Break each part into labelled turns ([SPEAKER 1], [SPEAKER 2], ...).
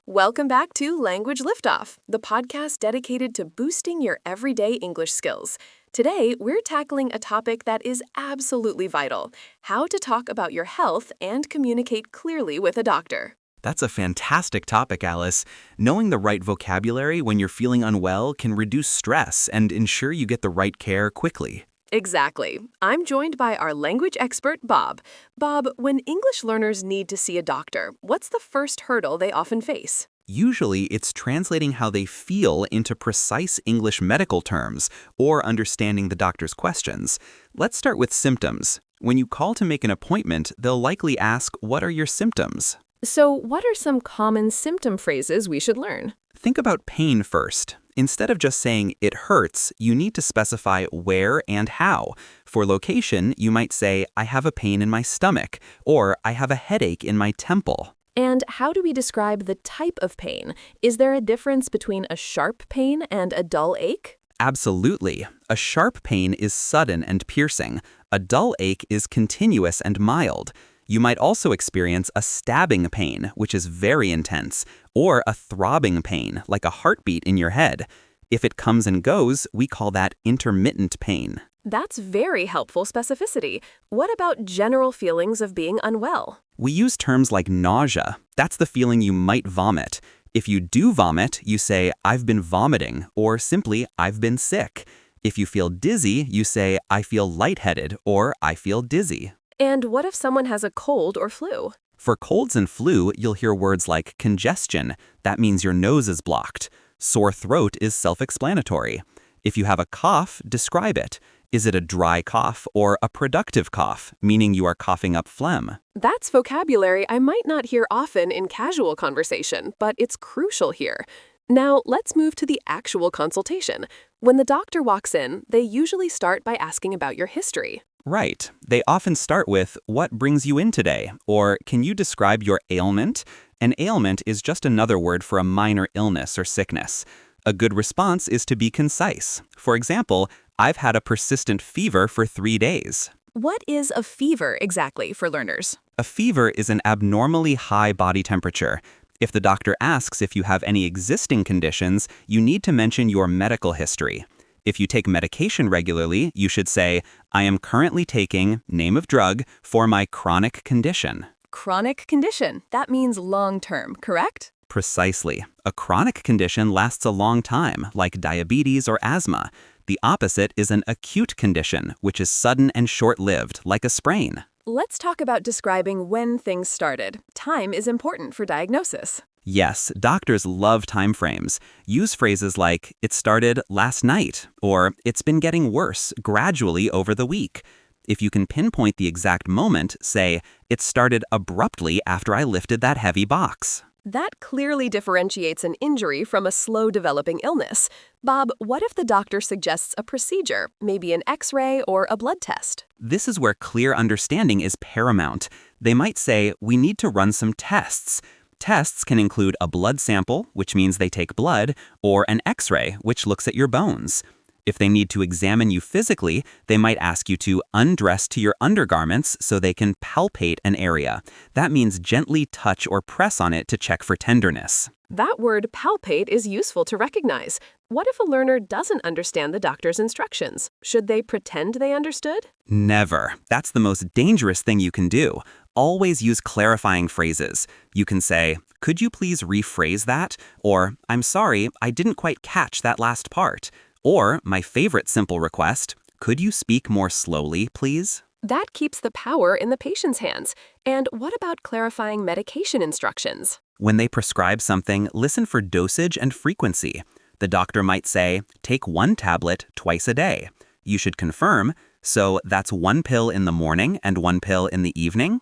[SPEAKER 1] Welcome back to Language Liftoff, the podcast dedicated to boosting your everyday English skills. Today, we're tackling a topic that is absolutely vital: how to talk about your health and communicate clearly with a doctor.
[SPEAKER 2] That's a fantastic topic, Alice. Knowing the right vocabulary when you're feeling unwell can reduce stress and ensure you get the right care quickly.
[SPEAKER 1] Exactly. I'm joined by our language expert, Bob. Bob, when English learners need to see a doctor, what's the first hurdle they often face?
[SPEAKER 2] Usually, it's translating how they feel into precise English medical terms or understanding the doctor's questions. Let's start with symptoms. When you call to make an appointment, they'll likely ask, "What are your symptoms?"
[SPEAKER 1] So, what are some common symptom phrases we should learn?
[SPEAKER 2] Think about pain first. Instead of just saying, "it hurts," you need to specify where and how. For location, you might say, "I have a pain in my stomach," or "I have a headache in my temple."
[SPEAKER 1] And how do we describe the type of pain? Is there a difference between a sharp pain and a dull ache?
[SPEAKER 2] Absolutely. A sharp pain is sudden and piercing. A dull ache is continuous and mild. You might also experience a stabbing pain, which is very intense, or a throbbing pain, like a heartbeat in your head. If it comes and goes, we call that intermittent pain.
[SPEAKER 1] That's very helpful specificity. What about general feelings of being unwell?
[SPEAKER 2] We use terms like nausea. That's the feeling you might vomit. If you do vomit, you say, "I've been vomiting," or simply, "I've been sick." If you feel dizzy, you say, "I feel lightheaded," or "I feel dizzy."
[SPEAKER 1] And what if someone has a cold or flu?
[SPEAKER 2] For colds and flu, you'll hear words like congestion. That means your nose is blocked. Sore throat is self-explanatory. If you have a cough, describe it. Is it a dry cough or a productive cough, meaning you are coughing up phlegm?
[SPEAKER 1] That's vocabulary I might not hear often in casual conversation, but it's crucial here. Now, let's move to the actual consultation. When the doctor walks in, they usually start by asking about your history.
[SPEAKER 2] Right. They often start with, "What brings you in today?" or "Can you describe your ailment?" An ailment is just another word for a minor illness or sickness. A good response is to be concise. For example, "I've had a persistent fever for 3 days."
[SPEAKER 1] What is a fever exactly for learners?
[SPEAKER 2] A fever is an abnormally high body temperature. If the doctor asks if you have any existing conditions, you need to mention your medical history. If you take medication regularly, you should say, "I am currently taking name of drug for my chronic condition."
[SPEAKER 1] Chronic condition. That means long-term, correct?
[SPEAKER 2] Precisely. A chronic condition lasts a long time, like diabetes or asthma. The opposite is an acute condition, which is sudden and short-lived, like a sprain.
[SPEAKER 1] Let's talk about describing when things started. Time is important for diagnosis.
[SPEAKER 2] Yes, doctors love time frames. Use phrases like, "It started last night," or "It's been getting worse gradually over the week." If you can pinpoint the exact moment, say, "It started abruptly after I lifted that heavy box."
[SPEAKER 1] That clearly differentiates an injury from a slow-developing illness. Bob, what if the doctor suggests a procedure, maybe an X-ray or a blood test?
[SPEAKER 2] This is where clear understanding is paramount. They might say, "We need to run some tests." Tests can include a blood sample, which means they take blood, or an X-ray, which looks at your bones. If they need to examine you physically, they might ask you to undress to your undergarments so they can palpate an area. That means gently touch or press on it to check for tenderness.
[SPEAKER 1] That word palpate is useful to recognize. What if a learner doesn't understand the doctor's instructions? Should they pretend they understood?
[SPEAKER 2] Never. That's the most dangerous thing you can do. Always use clarifying phrases. You can say, "Could you please rephrase that?" Or, "I'm sorry, I didn't quite catch that last part." Or, my favorite simple request, "Could you speak more slowly, please?"
[SPEAKER 1] That keeps the power in the patient's hands. And what about clarifying medication instructions?
[SPEAKER 2] When they prescribe something, listen for dosage and frequency. The doctor might say, "Take 1 tablet twice a day." You should confirm, "So that's 1 pill in the morning and 1 pill in the evening?"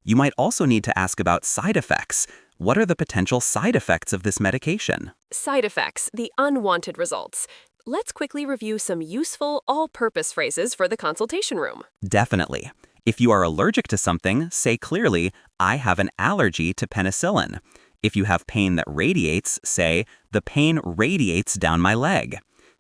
[SPEAKER 2] You might also need to ask about side effects. What are the potential side effects of this medication?
[SPEAKER 1] Side effects, the unwanted results. Let's quickly review some useful, all-purpose phrases for the consultation room.
[SPEAKER 2] Definitely. If you are allergic to something, say clearly, "I have an allergy to penicillin." If you have pain that radiates, say, "The pain radiates down my leg."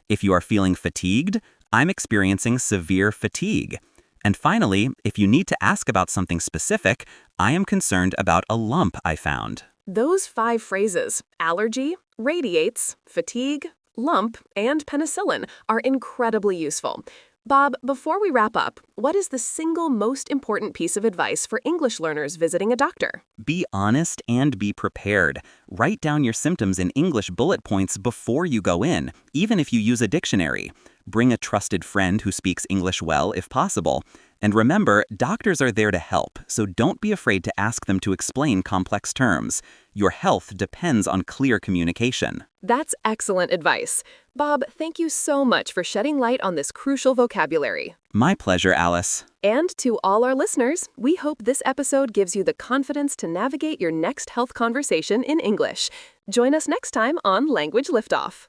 [SPEAKER 2] If you are feeling fatigued, "I'm experiencing severe fatigue." And finally, if you need to ask about something specific, "I am concerned about a lump I found."
[SPEAKER 1] Those 5 phrases, allergy, radiates, fatigue, lump, and penicillin, are incredibly useful. Bob, before we wrap up, what is the single most important piece of advice for English learners visiting a doctor?
[SPEAKER 2] Be honest and be prepared. Write down your symptoms in English bullet points before you go in, even if you use a dictionary. Bring a trusted friend who speaks English well if possible. And remember, doctors are there to help, so don't be afraid to ask them to explain complex terms. Your health depends on clear communication.
[SPEAKER 1] That's excellent advice. Bob, thank you so much for shedding light on this crucial vocabulary.
[SPEAKER 2] My pleasure, Alice.
[SPEAKER 1] And to all our listeners, we hope this episode gives you the confidence to navigate your next health conversation in English. Join us next time on Language Liftoff.